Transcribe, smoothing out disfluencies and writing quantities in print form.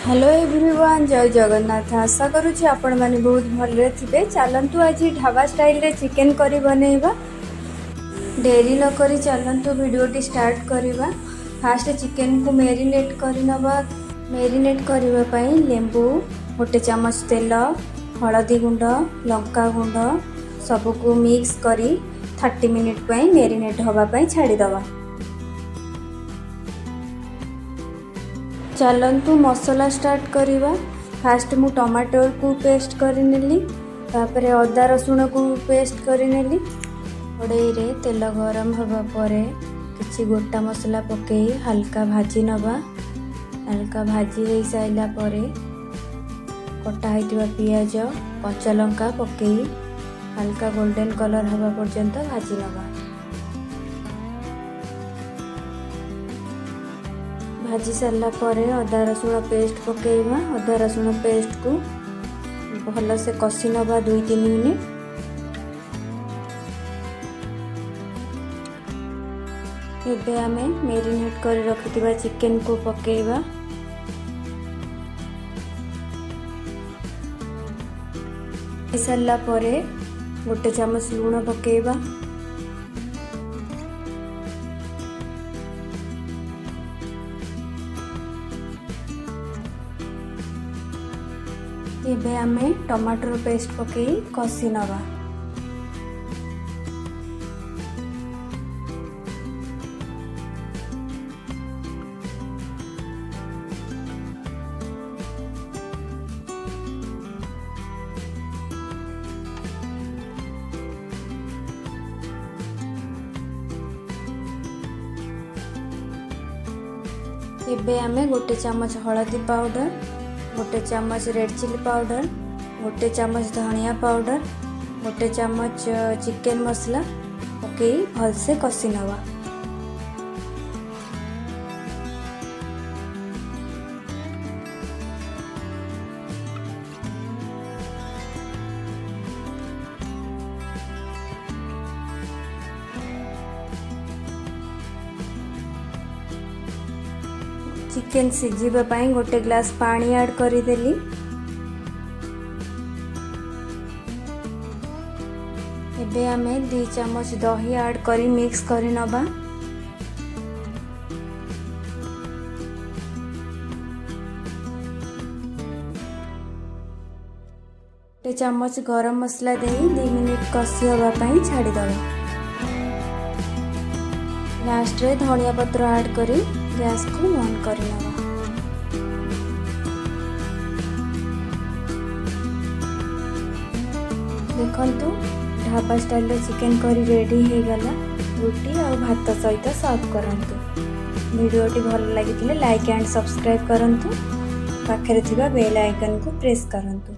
Hello everyone, जय जगन्नाथ। आशा करुँच आपण मैंने बहुत भलरे थे। चलतु आज ढाबा स्टाइल रे चिकेन करी बनैबा। डेरी न करी चलतु वीडियोटी स्टार्ट करवा। फास्ट चिकेन को मेरिनेट करनबा। मेरिनेट करबा पई लेंबू, गोटे चमच तेल, हलदी गुंड, लंका गुंड सबको मिक्स करी 30 मिनिट पई मेरिनेट होबा पई छाड़ी दबा। चलतु मसला स्टार्ट करवा। फास्ट मु टमाटर को पेस्ट करनेली, तापर अदा रसुण को पेस्ट करनेली। कड़ाई रे तेल गरम होगा परे किछि गोटा मसला पकई हल्का भाजी नबा। हल्का भाजी हो साइला परे कटा होइतिबा पियाज, कच्चा लंका पकई हल्का गोल्डन कलर होगा पर्यंत भाजी नबा। भाजी सारा पर अदा रसुण पेस्ट पकेइबा। अदा रसुण पेस्ट को भल से कषि नबा 2-3 मिनिट। एबे आमे मेरिनेट कर रखिथिबा चिकेन को पकेइबा। सारा पर गोटे चमच लूण पकेइबा। एबे आमे टमाटर पेस्ट पकई कषि नबा। एबे आमे गोटे चमच हलदी पाउडर, गोटे चमच रेड चिली पाउडर, गोटे चमच धनिया पाउडर, गोटे चमच चिकेन मसला पकई भलसे कषि नवा। चिकेन सिझिबा पई गोटे ग्लास पानी ऐड करिदेली। एबे आमे 2 चमच दही ऐड करी मिक्स करी नबा। गोटे चमच गरम मसला दे 2 मिनिट कषि होगा पई छाड़ी दबा। लास्ट रे धनिया पत्र ऐड करी गैस को ऑन कर नवा। देखंतु ढाबा स्टाइल रे चिकेन करी रेडी हो गला। रोटी और भात सहित सर्व करंतु। वीडियोटी भल लागितिले लाइक एंड सब्सक्राइब करंतु। पाखरे थिबा बेल आइकन को प्रेस करंतु।